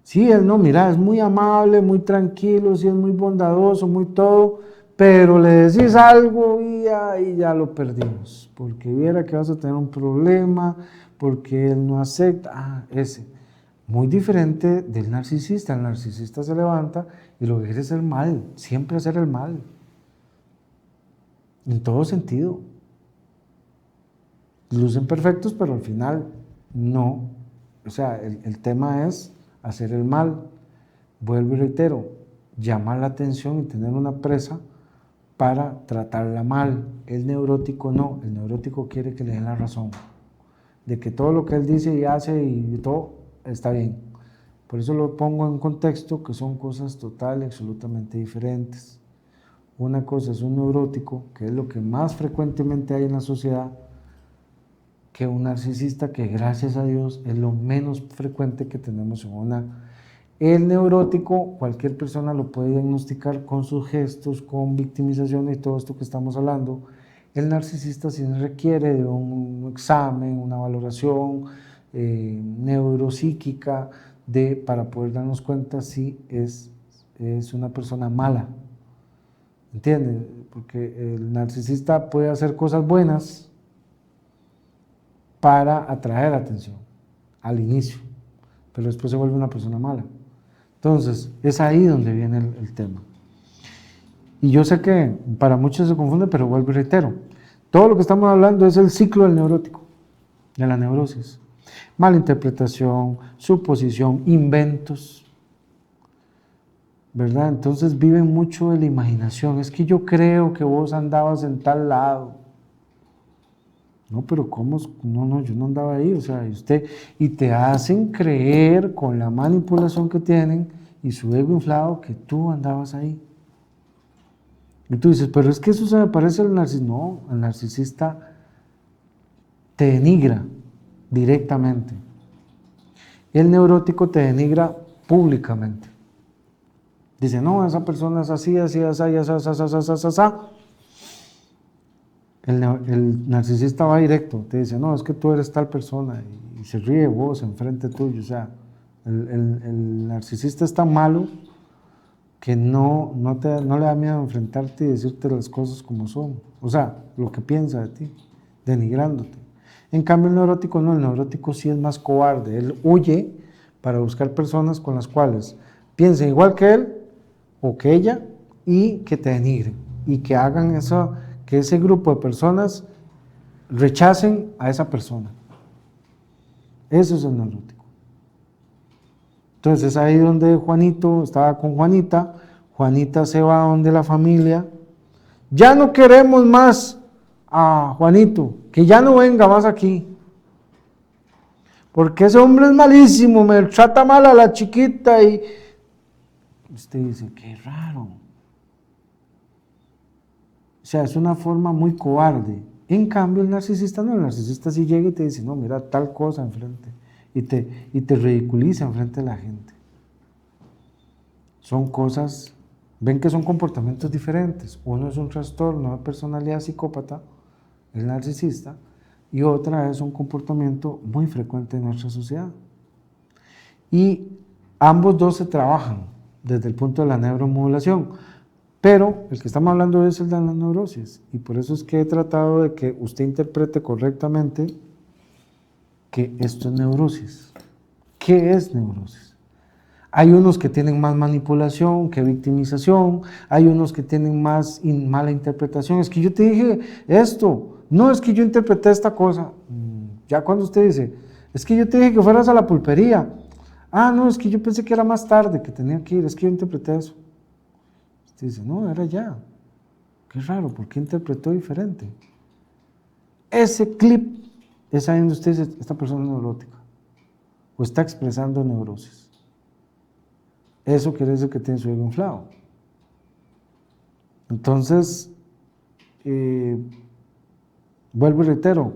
Sí, él no, mira, es muy amable, muy tranquilo, sí es muy bondadoso, muy todo, pero le decís algo y ahí ya lo perdimos, porque viera que vas a tener un problema, porque él no acepta, ese. Muy diferente del narcisista. El narcisista se levanta y lo que quiere es el mal, siempre hacer el mal, en todo sentido. Lucen perfectos, pero al final no. O sea, el tema es hacer el mal. Vuelvo y reitero, llamar la atención y tener una presa para tratarla mal. El neurótico no, el neurótico quiere que le den la razón, de que todo lo que él dice y hace y todo está bien. Por eso lo pongo en contexto, que son cosas total y absolutamente diferentes. Una cosa es un neurótico, que es lo que más frecuentemente hay en la sociedad, que un narcisista, que gracias a Dios es lo menos frecuente que tenemos en una. El neurótico, cualquier persona lo puede diagnosticar con sus gestos, con victimización y todo esto que estamos hablando. El narcisista sí requiere de un examen, una valoración neuropsíquica para poder darnos cuenta si es una persona mala. ¿Entienden? Porque el narcisista puede hacer cosas buenas para atraer atención al inicio, pero después se vuelve una persona mala. Entonces, es ahí donde viene el tema. Y yo sé que para muchos se confunde, pero vuelvo y reitero. Todo lo que estamos hablando es el ciclo del neurótico, de la neurosis. Malinterpretación, suposición, inventos, ¿verdad? Entonces viven mucho de la imaginación. Es que yo creo que vos andabas en tal lado. No, pero ¿cómo? No, yo no andaba ahí. O sea, y te hacen creer con la manipulación que tienen y su ego inflado que tú andabas ahí. Y tú dices, pero es que eso se me parece al narcisista. No, el narcisista te denigra directamente. El neurótico te denigra públicamente. Dice, no, esa persona es así, así, así, así, así, así, así, así. El narcisista va directo, te dice, no, es que tú eres tal persona, y se ríe vos enfrente tuyo. O sea, el narcisista es tan malo que no le da miedo enfrentarte y decirte las cosas como son. O sea, lo que piensa de ti, denigrándote. En cambio, el neurótico no, el neurótico sí es más cobarde. Él huye para buscar personas con las cuales piensen igual que él o que ella y que te denigren y que hagan eso, que ese grupo de personas rechacen a esa persona. Eso es el neurótico. Entonces es ahí donde Juanito estaba con Juanita. Juanita se va donde la familia. Ya no queremos más a Juanito, que ya no venga más aquí. Porque ese hombre es malísimo, me trata mal a la chiquita y usted dice, qué raro. O sea, es una forma muy cobarde En cambio, el narcisista no, el narcisista sí llega y te dice, no, mira tal cosa enfrente, y te ridiculiza enfrente de la gente. Son cosas, ven que son comportamientos diferentes. Uno es un trastorno de personalidad psicópata, el narcisista, y otra es un comportamiento muy frecuente en nuestra sociedad. Y ambos dos se trabajan desde el punto de la neuromodulación, pero el que estamos hablando es el de la neurosis, y por eso es que he tratado de que usted interprete correctamente que esto es neurosis. ¿Qué es neurosis? Hay unos que tienen más manipulación que victimización, hay unos que tienen más mala interpretación. Es que yo te dije esto, no es que yo interpreté esta cosa. Ya cuando usted dice, es que yo te dije que fueras a la pulpería. Ah, no, es que yo pensé que era más tarde, que tenía que ir, es que yo interpreté eso. Usted dice, no, era ya. Qué raro, ¿por qué interpretó diferente? Ese clip es ahí donde usted dice, esta persona es neurótica, o está expresando neurosis. Eso quiere decir que tiene su ego inflado. Entonces, vuelvo y reitero,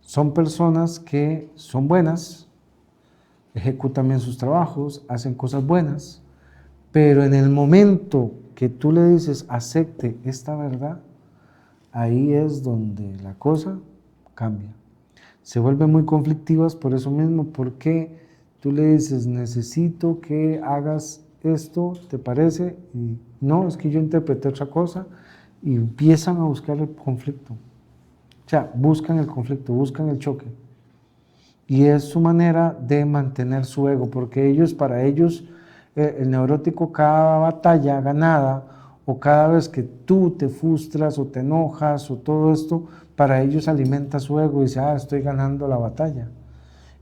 son personas que son buenas, ejecutan bien sus trabajos, hacen cosas buenas, pero en el momento que tú le dices, acepte esta verdad, ahí es donde la cosa cambia. Se vuelven muy conflictivas por eso mismo, porque tú le dices, necesito que hagas esto, ¿te parece? Y no, es que yo interpreté otra cosa, y empiezan a buscar el conflicto. O sea, buscan el conflicto, buscan el choque. Y es su manera de mantener su ego, porque para ellos, el neurótico, cada batalla ganada, o cada vez que tú te frustras o te enojas o todo esto, para ellos alimenta su ego y dice, estoy ganando la batalla.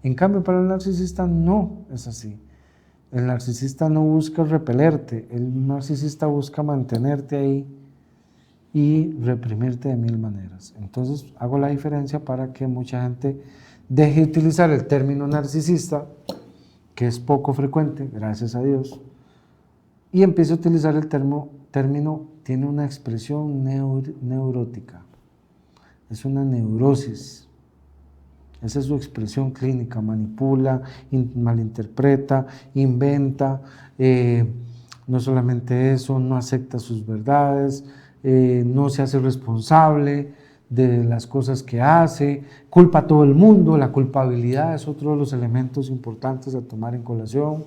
En cambio, para el narcisista no es así. El narcisista no busca repelerte, el narcisista busca mantenerte ahí y reprimirte de mil maneras. Entonces, hago la diferencia para que mucha gente deje de utilizar el término narcisista, que es poco frecuente, gracias a Dios, y empiece a utilizar el término tiene una expresión neurótica. Es una neurosis. Esa es su expresión clínica, manipula, malinterpreta, inventa, no solamente eso, no acepta sus verdades, no se hace responsable de las cosas que hace, culpa a todo el mundo. La culpabilidad es otro de los elementos importantes a tomar en colación.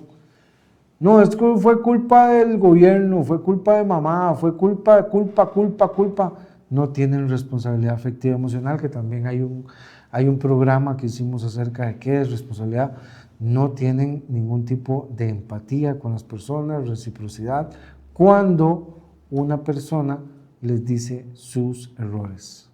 No, es que fue culpa del gobierno, fue culpa de mamá, fue culpa. No tienen responsabilidad afectiva emocional, que también hay un programa que hicimos acerca de qué es responsabilidad. No tienen ningún tipo de empatía con las personas, reciprocidad, cuando una persona les dice sus errores.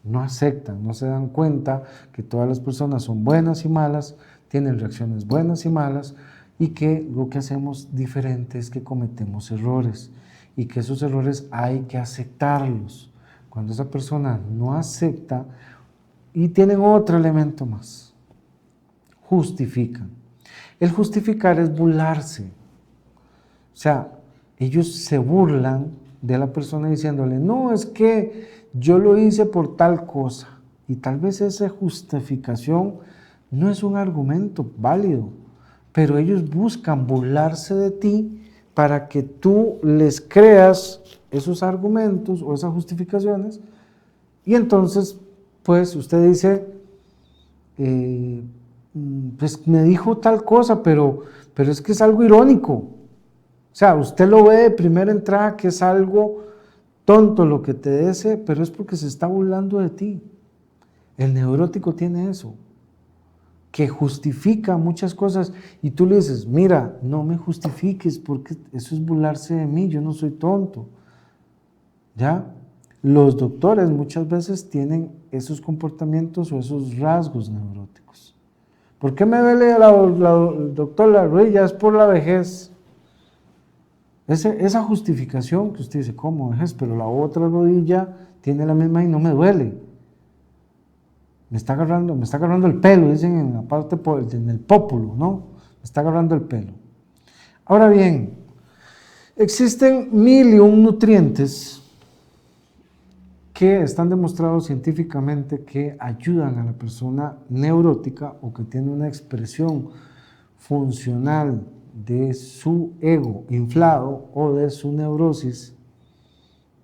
No aceptan, no se dan cuenta que todas las personas son buenas y malas, tienen reacciones buenas y malas, y que lo que hacemos diferente es que cometemos errores, y que esos errores hay que aceptarlos. Cuando esa persona no acepta, y tienen otro elemento más, justifican. El justificar es burlarse. O sea, ellos se burlan de la persona diciéndole, no, es que yo lo hice por tal cosa. Y tal vez esa justificación no es un argumento válido, pero ellos buscan burlarse de ti para que tú les creas esos argumentos o esas justificaciones, y entonces, pues usted dice, pues me dijo tal cosa, pero es que es algo irónico. O sea, usted lo ve de primera entrada que es algo tonto lo que te dice, pero es porque se está burlando de ti. El neurótico tiene eso, que justifica muchas cosas, y tú le dices, mira, no me justifiques porque eso es burlarse de mí, yo no soy tonto. ¿Ya? Los doctores muchas veces tienen esos comportamientos o esos rasgos neuróticos. ¿Por qué me duele el doctor la rodilla? Es por la vejez. Esa justificación que usted dice, ¿cómo vejez? Pero la otra rodilla tiene la misma y no me duele. Me está agarrando el pelo, dicen en la parte, en el pópulo, ¿no? Me está agarrando el pelo. Ahora bien, existen 1001 nutrientes que están demostrados científicamente que ayudan a la persona neurótica o que tiene una expresión funcional de su ego inflado o de su neurosis,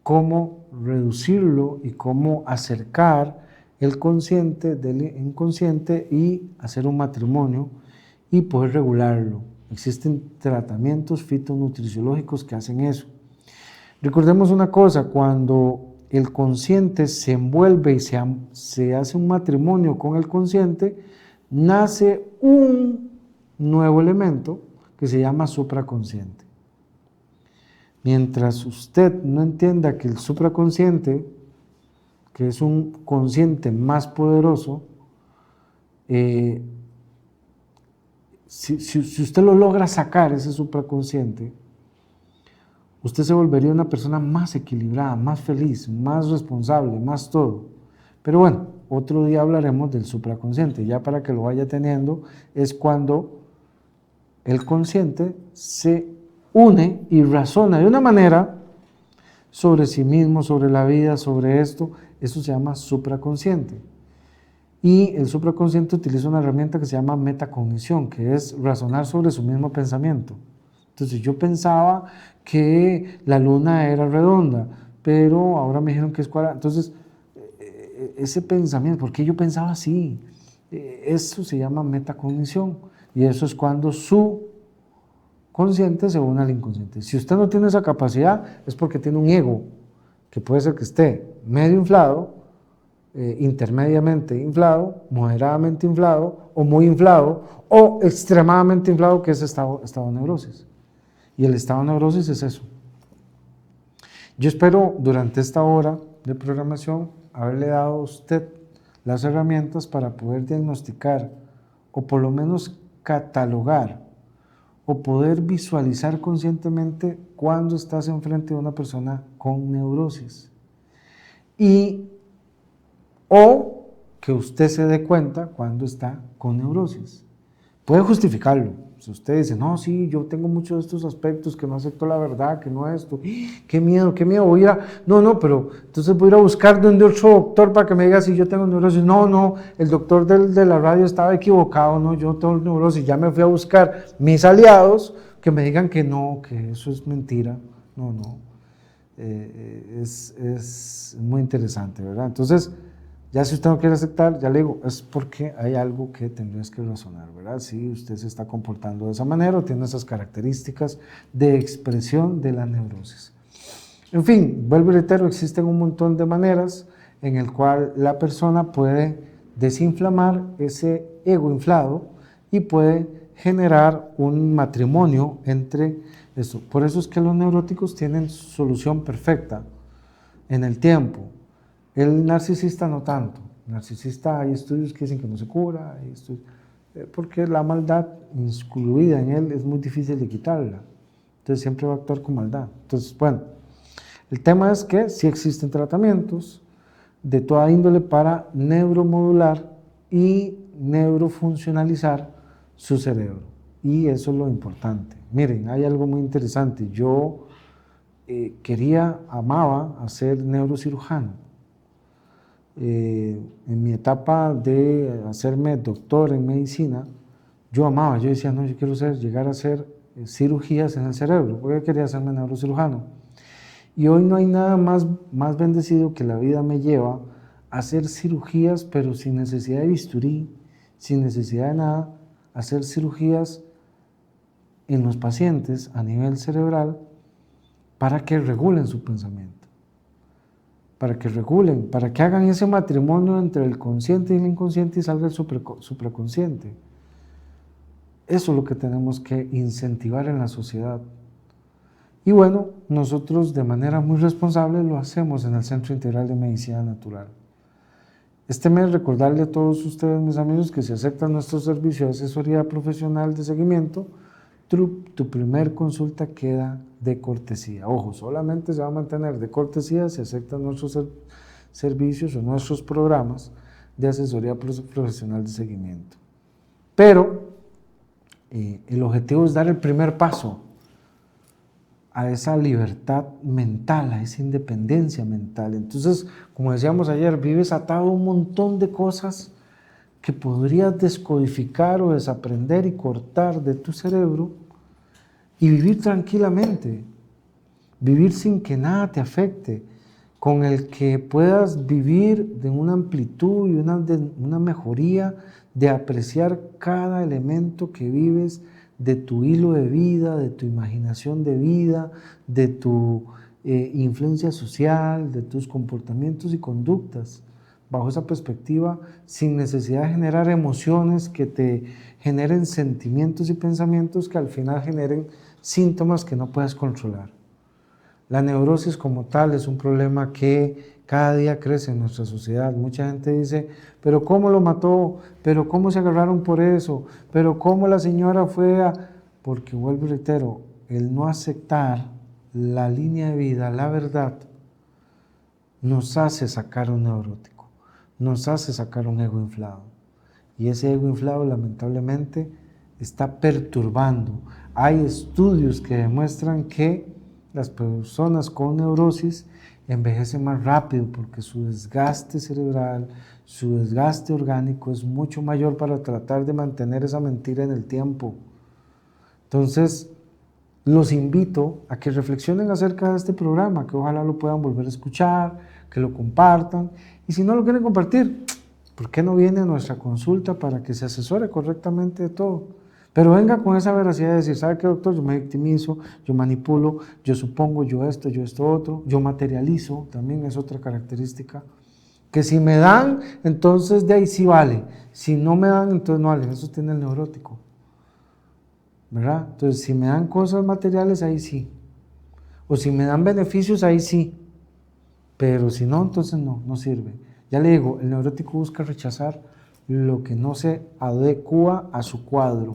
cómo reducirlo y cómo acercar el consciente del inconsciente y hacer un matrimonio y poder regularlo. Existen tratamientos fitonutriciológicos que hacen eso. Recordemos una cosa, cuando el consciente se envuelve y se hace un matrimonio con el consciente, nace un nuevo elemento que se llama supraconsciente. Mientras usted no entienda que el supraconsciente, que es un consciente más poderoso, si usted lo logra sacar, ese supraconsciente, usted se volvería una persona más equilibrada, más feliz, más responsable, más todo. Pero bueno, otro día hablaremos del supraconsciente, ya para que lo vaya teniendo, es cuando el consciente se une y razona de una manera sobre sí mismo, sobre la vida, sobre esto. Eso se llama supraconsciente. Y el supraconsciente utiliza una herramienta que se llama metacognición, que es razonar sobre su mismo pensamiento. Entonces yo pensaba que la luna era redonda, pero ahora me dijeron que es cuadrada. Entonces, ese pensamiento, ¿por qué yo pensaba así? Eso se llama metacognición. Y eso es cuando su consciente se une al inconsciente. Si usted no tiene esa capacidad, es porque tiene un ego, que puede ser que esté medio inflado, intermediamente inflado, moderadamente inflado, o muy inflado, o extremadamente inflado, que es estado de neurosis. Y el estado de neurosis es eso. Yo espero durante esta hora de programación haberle dado a usted las herramientas para poder diagnosticar o por lo menos catalogar o poder visualizar conscientemente cuando estás enfrente de una persona con neurosis. O que usted se dé cuenta cuando está con neurosis. Puede justificarlo. Si usted dice, no, sí, yo tengo muchos de estos aspectos, que no acepto la verdad, que no esto, qué miedo, voy a ir a... No, pero entonces voy a ir a buscar donde otro doctor para que me diga si yo tengo neurosis. No, el doctor de la radio estaba equivocado, no, yo tengo neurosis. Ya me fui a buscar mis aliados que me digan que no, que eso es mentira. No. Es muy interesante, ¿verdad? Entonces, ya si usted no quiere aceptar, ya le digo, es porque hay algo que tendrías que razonar, ¿verdad? Si usted se está comportando de esa manera o tiene esas características de expresión de la neurosis. En fin, vuelvo y reitero, existen un montón de maneras en el cual la persona puede desinflamar ese ego inflado y puede generar un matrimonio entre eso. Por eso es que los neuróticos tienen solución perfecta en el tiempo. El narcisista no tanto. El narcisista, hay estudios que dicen que no se cura, porque la maldad incluida en él es muy difícil de quitarla. Entonces siempre va a actuar con maldad. Entonces, bueno, el tema es que sí existen tratamientos de toda índole para neuromodular y neurofuncionalizar su cerebro. Y eso es lo importante. Miren, hay algo muy interesante. Yo amaba ser neurocirujano. En mi etapa de hacerme doctor en medicina, yo decía, no, yo quiero llegar a hacer cirugías en el cerebro, porque quería hacerme neurocirujano. Y hoy no hay nada más bendecido que la vida me lleva a hacer cirugías, pero sin necesidad de bisturí, sin necesidad de nada, hacer cirugías en los pacientes a nivel cerebral para que regulen su pensamiento. Para que hagan ese matrimonio entre el consciente y el inconsciente y salga el supraconsciente. Eso es lo que tenemos que incentivar en la sociedad. Y bueno, nosotros de manera muy responsable lo hacemos en el Centro Integral de Medicina Natural. Este mes recordarle a todos ustedes, mis amigos, que si aceptan nuestro servicio de asesoría profesional de seguimiento, tu primer consulta queda de cortesía. Ojo, solamente se va a mantener de cortesía si aceptan nuestros servicios o nuestros programas de asesoría profesional de seguimiento. Pero el objetivo es dar el primer paso. a esa libertad mental, a esa independencia mental. Entonces, como decíamos ayer, vives atado a un montón de cosas que podrías descodificar o desaprender y cortar de tu cerebro y vivir tranquilamente, vivir sin que nada te afecte, con el que puedas vivir de una amplitud y una mejoría de apreciar cada elemento que vives de tu hilo de vida, de tu imaginación de vida, de tu influencia social, de tus comportamientos y conductas, bajo esa perspectiva, sin necesidad de generar emociones que te generen sentimientos y pensamientos que al final generen síntomas que no puedes controlar. La neurosis como tal es un problema que cada día crece en nuestra sociedad. Mucha gente dice, pero ¿cómo lo mató? ¿Pero cómo se agarraron por eso? ¿Pero cómo la señora fue a...? Porque, vuelvo y reitero, el no aceptar la línea de vida, la verdad, nos hace sacar un neurótico, nos hace sacar un ego inflado. Y ese ego inflado, lamentablemente, está perturbando. Hay estudios que demuestran que las personas con neurosis envejecen más rápido porque su desgaste cerebral, su desgaste orgánico es mucho mayor para tratar de mantener esa mentira en el tiempo. Entonces, los invito a que reflexionen acerca de este programa, que ojalá lo puedan volver a escuchar, que lo compartan. Y si no lo quieren compartir, ¿por qué no viene a nuestra consulta para que se asesore correctamente de todo? Pero venga con esa veracidad de decir, ¿sabe qué, doctor? Yo me victimizo, yo manipulo, yo supongo, yo esto otro, yo materializo, también es otra característica. Que si me dan, entonces de ahí sí vale. Si no me dan, entonces no vale. Eso tiene el neurótico, ¿verdad? Entonces, si me dan cosas materiales, ahí sí. O si me dan beneficios, ahí sí. Pero si no, entonces no sirve. Ya le digo, el neurótico busca rechazar lo que no se adecua a su cuadro,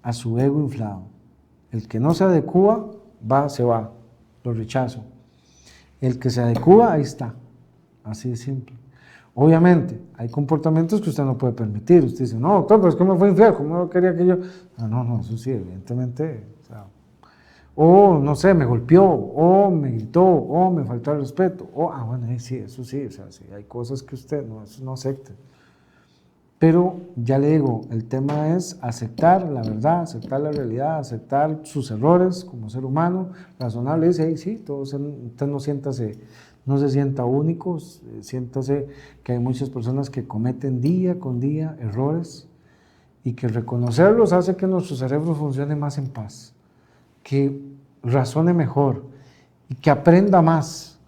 a su ego inflado. El que no se adecua, se va, lo rechazo. El que se adecua, ahí está, así de simple. Obviamente, hay comportamientos que usted no puede permitir. Usted dice, no, doctor, pero es que me fue infiel, ¿cómo quería que yo? No, eso sí, evidentemente. O no sé, me golpeó, o me gritó, o me faltó el respeto. Bueno, sí, eso sí, sí, hay cosas que usted eso no acepta. Pero ya le digo, el tema es aceptar la verdad, aceptar la realidad, aceptar sus errores como ser humano, razonable. Dice, sí, usted no se sienta único, siéntase que hay muchas personas que cometen día con día errores y que reconocerlos hace que nuestro cerebro funcione más en paz, que razone mejor y que aprenda más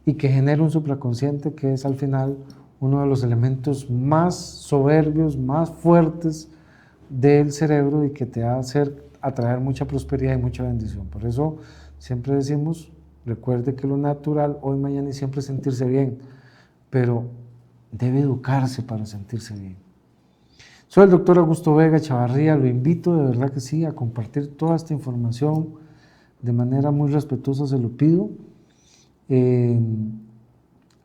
y que genere un supraconsciente que es al final uno de los elementos más soberbios, más fuertes del cerebro y que te va a hacer atraer mucha prosperidad y mucha bendición. Por eso siempre decimos, recuerde que lo natural, hoy, mañana y siempre es sentirse bien, pero debe educarse para sentirse bien. Soy el doctor Augusto Vega Chavarría, lo invito de verdad que sí a compartir toda esta información de manera muy respetuosa, se lo pido.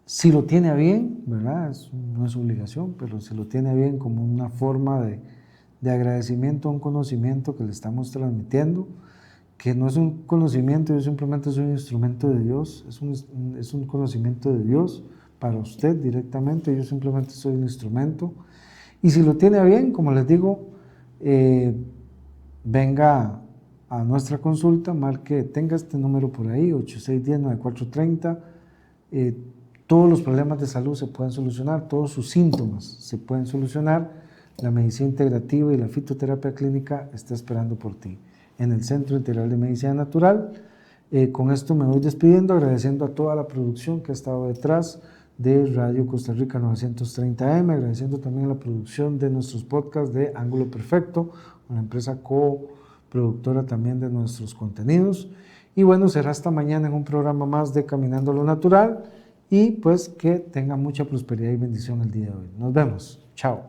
Si lo tiene a bien, ¿verdad? No es obligación, pero si lo tiene a bien como una forma de agradecimiento a un conocimiento que le estamos transmitiendo, que no es un conocimiento, yo simplemente soy un instrumento de Dios, es un conocimiento de Dios para usted directamente, yo simplemente soy un instrumento. Y si lo tiene a bien, como les digo, venga a nuestra consulta, tenga este número por ahí, 8610-9430, todos los problemas de salud se pueden solucionar, todos sus síntomas se pueden solucionar. La medicina integrativa y la fitoterapia clínica está esperando por ti en el Centro Integral de Medicina Natural. Con esto me voy despidiendo, agradeciendo a toda la producción que ha estado detrás de Radio Costa Rica 930M, agradeciendo también a la producción de nuestros podcasts de Ángulo Perfecto, una empresa coproductora también de nuestros contenidos. Y bueno, será hasta mañana en un programa más de Caminando a lo Natural. Y pues que tenga mucha prosperidad y bendición el día de hoy. Nos vemos. Chao.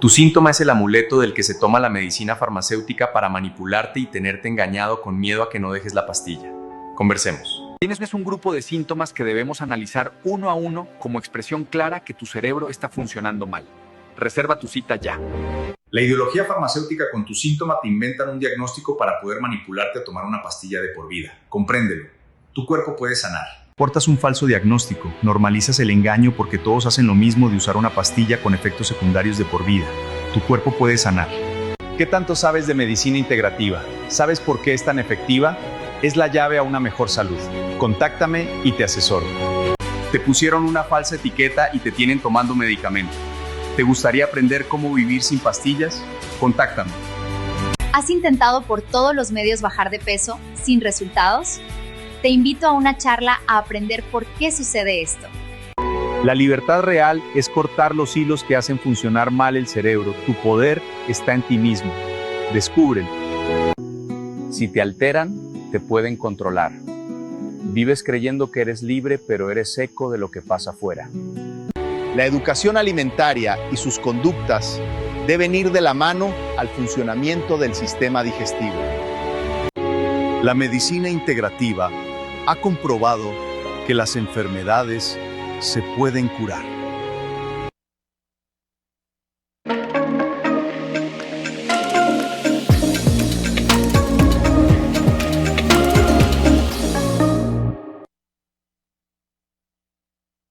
Tu síntoma es el amuleto del que se toma la medicina farmacéutica para manipularte y tenerte engañado con miedo a que no dejes la pastilla. Conversemos. Tienes un grupo de síntomas que debemos analizar uno a uno como expresión clara que tu cerebro está funcionando mal. Reserva tu cita ya. La ideología farmacéutica con tu síntoma te inventan un diagnóstico para poder manipularte a tomar una pastilla de por vida. Compréndelo. Tu cuerpo puede sanar. Portas un falso diagnóstico, normalizas el engaño porque todos hacen lo mismo de usar una pastilla con efectos secundarios de por vida. Tu cuerpo puede sanar. ¿Qué tanto sabes de medicina integrativa? ¿Sabes por qué es tan efectiva? Es la llave a una mejor salud. Contáctame y te asesoro. Te pusieron una falsa etiqueta y te tienen tomando medicamento. ¿Te gustaría aprender cómo vivir sin pastillas? Contáctame. ¿Has intentado por todos los medios bajar de peso sin resultados? Te invito a una charla a aprender por qué sucede esto. La libertad real es cortar los hilos que hacen funcionar mal el cerebro. Tu poder está en ti mismo. Descúbrelo. Si te alteran, te pueden controlar. Vives creyendo que eres libre, pero eres eco de lo que pasa afuera. La educación alimentaria y sus conductas deben ir de la mano al funcionamiento del sistema digestivo. La medicina integrativa ha comprobado que las enfermedades se pueden curar.